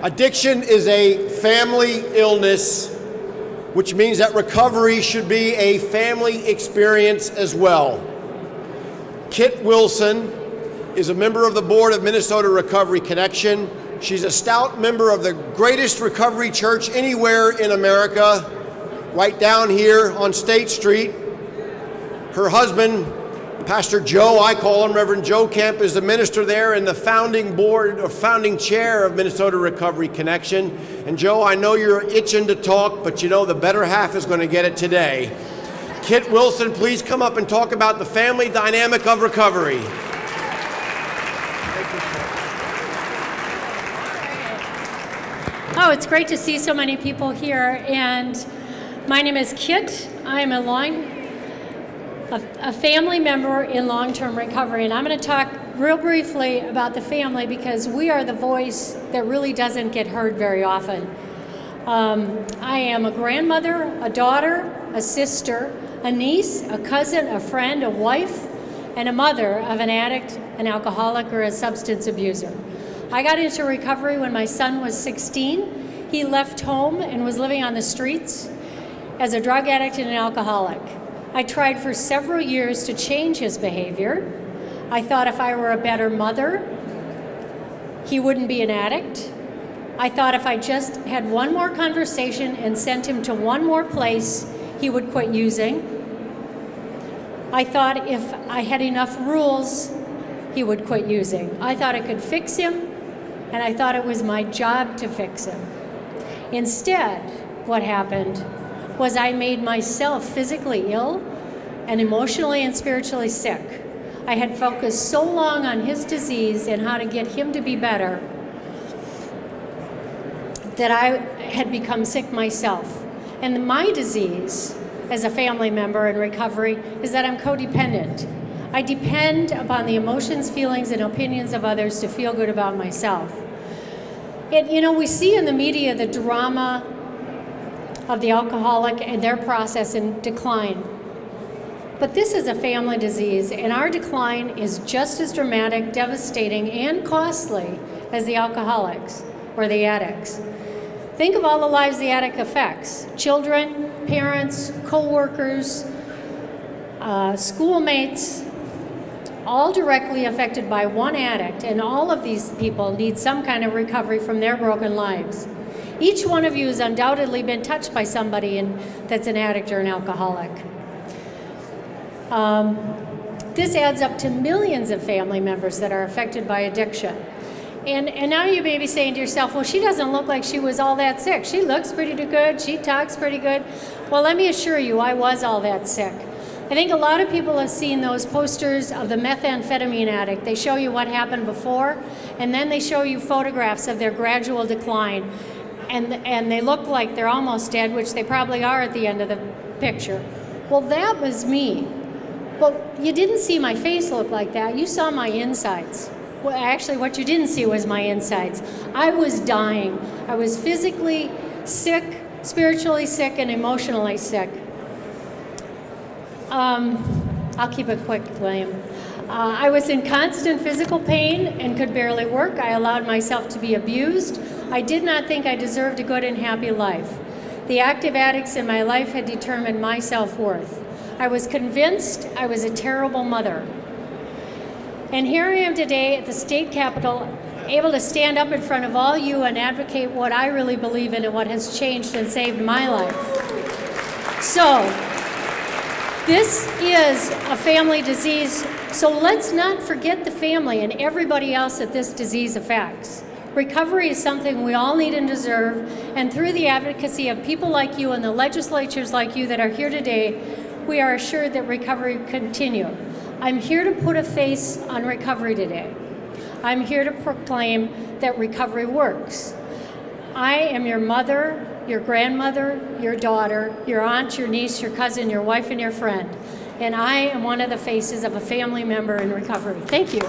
Addiction is a family illness, which means that recovery should be a family experience as well. Kit Wilson is a member of the board of Minnesota Recovery Connection. She's a stout member of the greatest recovery church anywhere in America, right down here on State Street. Her husband, Pastor Joe, I call him Reverend Joe Kemp, is the minister there and the founding chair of Minnesota Recovery Connection. And Joe, I know you're itching to talk, but you know the better half is going to get it today. Kit Wilson, please come up and talk about the family dynamic of recovery. Oh, it's great to see so many people here. And my name is Kit. I'm a family member in long-term recovery. And I'm going to talk real briefly about the family because we are the voice that really doesn't get heard very often. I am a grandmother, a daughter, a sister, a niece, a cousin, a friend, a wife, and a mother of an addict, an alcoholic, or a substance abuser. I got into recovery when my son was 16. He left home and was living on the streets as a drug addict and an alcoholic. I tried for several years to change his behavior. I thought if I were a better mother, he wouldn't be an addict. I thought if I just had one more conversation and sent him to one more place, he would quit using. I thought if I had enough rules, he would quit using. I thought I could fix him, and I thought it was my job to fix him. Instead, what happened was I made myself physically ill and emotionally and spiritually sick. I had focused so long on his disease and how to get him to be better that I had become sick myself. And my disease as a family member in recovery is that I'm codependent. I depend upon the emotions, feelings, and opinions of others to feel good about myself. And you know, we see in the media the drama of the alcoholic and their process in decline. But this is a family disease, and our decline is just as dramatic, devastating, and costly as the alcoholics or the addicts. Think of all the lives the addict affects: children, parents, co-workers, schoolmates, all directly affected by one addict, and all of these people need some kind of recovery from their broken lives. Each one of you has undoubtedly been touched by somebody that's an addict or an alcoholic. This adds up to millions of family members that are affected by addiction. And now you may be saying to yourself, well, she doesn't look like she was all that sick. She looks pretty good, she talks pretty good. Well, let me assure you, I was all that sick. I think a lot of people have seen those posters of the methamphetamine addict. They show you what happened before, and then they show you photographs of their gradual decline. And they look like they're almost dead, which they probably are at the end of the picture. Well, that was me. But you didn't see my face look like that. You saw my insides. Well, actually, what you didn't see was my insides. I was dying. I was physically sick, spiritually sick, and emotionally sick. I'll keep it quick, William. I was in constant physical pain and could barely work. I allowed myself to be abused. I did not think I deserved a good and happy life. The active addicts in my life had determined my self-worth. I was convinced I was a terrible mother. And here I am today at the state capitol, able to stand up in front of all you and advocate what I really believe in and what has changed and saved my life. So, this is a family disease, so let's not forget the family and everybody else that this disease affects. Recovery is something we all need and deserve, and through the advocacy of people like you and the legislatures like you that are here today, we are assured that recovery will continue. I'm here to put a face on recovery today. I'm here to proclaim that recovery works. I am your mother, your grandmother, your daughter, your aunt, your niece, your cousin, your wife, and your friend. And I am one of the faces of a family member in recovery. Thank you.